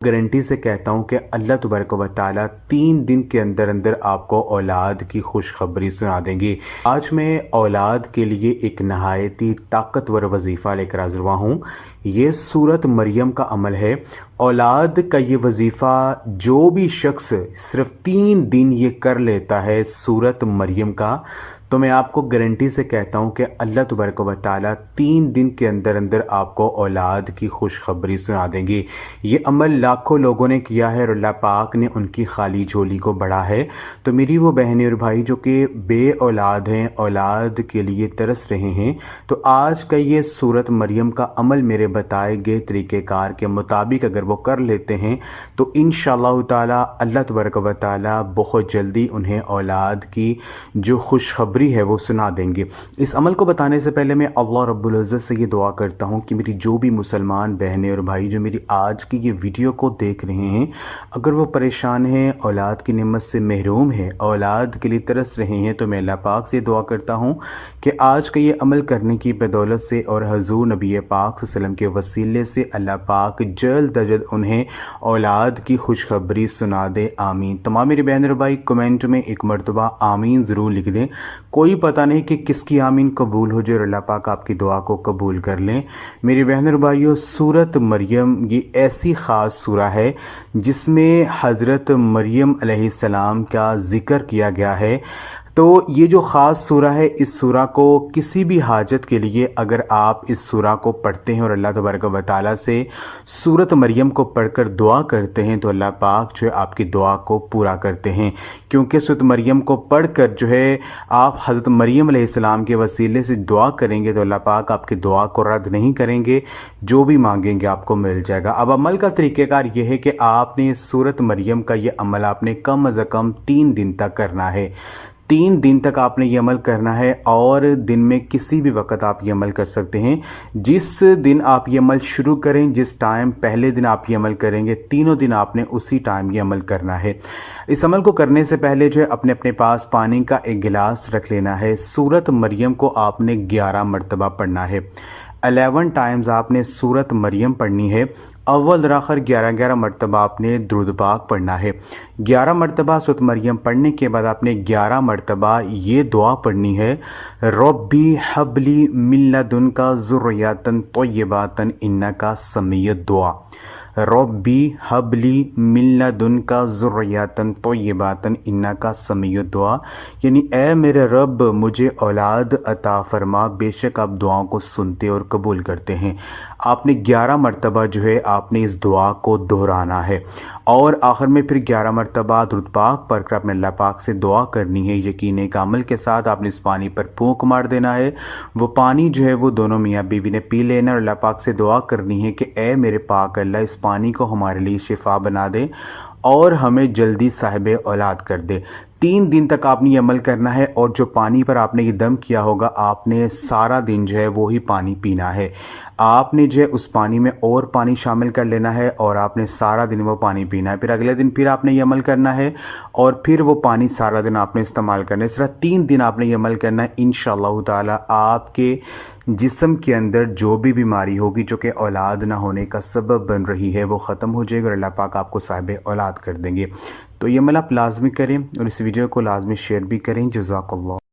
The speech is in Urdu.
گارنٹی سے کہتا ہوں کہ اللہ تبارک و تعالی 3 دن کے اندر اندر آپ کو اولاد کی خوشخبری سنا دیں گے۔ آج میں اولاد کے لیے ایک نہایت ہی طاقتور وظیفہ لے کر حاضر ہوا ہوں۔ یہ سورت مریم کا عمل ہے۔ اولاد کا یہ وظیفہ جو بھی شخص صرف 3 دن یہ کر لیتا ہے سورت مریم کا، تو میں آپ کو گارنٹی سے کہتا ہوں کہ اللہ تبارک و تعالی 3 دن کے اندر اندر آپ کو اولاد کی خوشخبری سنا دیں گے۔ یہ عمل لاکھوں لوگوں نے کیا ہے اور اللہ پاک نے ان کی خالی جھولی کو بڑھا ہے۔ تو میری وہ بہنیں اور بھائی جو کہ بے اولاد ہیں، اولاد کے لیے ترس رہے ہیں، تو آج کا یہ سورت مریم کا عمل میرے بتائے گئے طریقہ کار کے مطابق اگر وہ کر لیتے ہیں تو انشاءاللہ تعالی اللہ تبارک و تعالی بہت جلدی انہیں اولاد کی جو خوشخبری ہے وہ سنا دیں گے۔ اس عمل کو بتانے سے پہلے میں اللہ رب العزت سے یہ دعا کرتا ہوں کہ میری جو بھی مسلمان بہنیں اور بھائی جو میری آج کی یہ ویڈیو کو دیکھ رہے ہیں، اگر وہ پریشان ہیں، اولاد کی نعمت سے محروم ہیں، اولاد کے لیے ترس رہے ہیں، تو میں اللہ پاک سے دعا کرتا ہوں کہ آج کا یہ عمل کرنے کی بدولت سے اور حضور نبی پاک صلی اللہ علیہ وسلم کے وسیلے سے اللہ پاک جلد از جلد انہیں اولاد کی خوشخبری سنا دے۔ آمین۔ تمام میری بہن اور بھائی کمنٹ میں ایک مرتبہ آمین ضرور لکھ دیں۔ کوئی پتہ نہیں کہ کس کی آمین قبول ہو جائے اور اللہ پاک آپ کی دعا کو قبول کر لیں۔ میری بہن اور بھائیو، سورت مریم یہ ایسی خاص سورہ ہے جس میں حضرت مریم علیہ السلام کا ذکر کیا گیا ہے۔ تو یہ جو خاص سورہ ہے، اس سورہ کو کسی بھی حاجت کے لیے اگر آپ اس سورہ کو پڑھتے ہیں اور اللہ تبارک و تعالیٰ سے سورت مریم کو پڑھ کر دعا کرتے ہیں تو اللہ پاک جو ہے آپ کی دعا کو پورا کرتے ہیں، کیونکہ سورت مریم کو پڑھ کر جو ہے آپ حضرت مریم علیہ السلام کے وسیلے سے دعا کریں گے تو اللہ پاک آپ کی دعا کو رد نہیں کریں گے، جو بھی مانگیں گے آپ کو مل جائے گا۔ اب عمل کا طریقہ کار یہ ہے کہ آپ نے سورت مریم کا یہ عمل آپ نے کم از کم 3 دن تک کرنا ہے۔ 3 دن تک آپ نے یہ عمل کرنا ہے اور دن میں کسی بھی وقت آپ یہ عمل کر سکتے ہیں۔ جس دن آپ یہ عمل شروع کریں، جس ٹائم پہلے دن آپ یہ عمل کریں گے، تینوں دن آپ نے اسی ٹائم یہ عمل کرنا ہے۔ اس عمل کو کرنے سے پہلے جو ہے اپنے پاس پانی کا ایک گلاس رکھ لینا ہے۔ سورت مریم کو آپ نے 11 مرتبہ پڑھنا ہے۔ 11 ٹائمز آپ نے سورت مریم پڑھنی ہے۔ اول اور آخر 11 مرتبہ آپ نے درود پاک پڑھنا ہے۔ 11 مرتبہ سورت مریم پڑھنے کے بعد آپ نے 11 مرتبہ یہ دعا پڑھنی ہے، ربی حب لی من لدنک ذریۃ طیبۃ انک سمیع الدعاء۔ ربی حب لی من لدنک ذریۃ طیبۃ انک سمیع الدعاء، یعنی اے میرے رب مجھے اولاد عطا فرما، بے شک آپ دعاؤں کو سنتے اور قبول کرتے ہیں۔ آپ نے 11 مرتبہ جو ہے آپ نے اس دعا کو دہرانا ہے اور آخر میں پھر 11 مرتبہ درود پاک پڑھ کر اپنے اللہ پاک سے دعا کرنی ہے۔ یقین ایک عمل کے ساتھ آپ نے اس پانی پر پھونک مار دینا ہے۔ وہ پانی جو ہے وہ دونوں میاں بیوی نے پی لینا اور اللہ پاک سے دعا کرنی ہے کہ اے میرے پاک اللہ، اس پانی کو ہمارے لیے شفا بنا دے اور ہمیں جلدی صاحب اولاد کر دے۔ 3 دن تک آپ نے یہ عمل کرنا ہے اور جو پانی پر آپ نے یہ دم کیا ہوگا آپ نے سارا دن جو ہے وہی پانی پینا ہے۔ آپ نے جو ہے اس پانی میں اور پانی شامل کر لینا ہے اور آپ نے سارا دن وہ پانی پینا ہے۔ پھر اگلے دن پھر آپ نے یہ عمل کرنا ہے اور پھر وہ پانی سارا دن آپ نے استعمال کرنا ہے۔ اس طرح 3 دن آپ نے یہ عمل کرنا ہے۔ انشاءاللہ تعالی آپ کے جسم کے اندر جو بھی بیماری ہوگی جو کہ اولاد نہ ہونے کا سبب بن رہی ہے وہ ختم ہو جائے گا اور اللہ پاک آپ کو صاحب اولاد کر دیں گے۔ تو یہ عمل آپ لازمی کریں اور اس ویڈیو کو لازمی شیئر بھی کریں۔ جزاک اللہ۔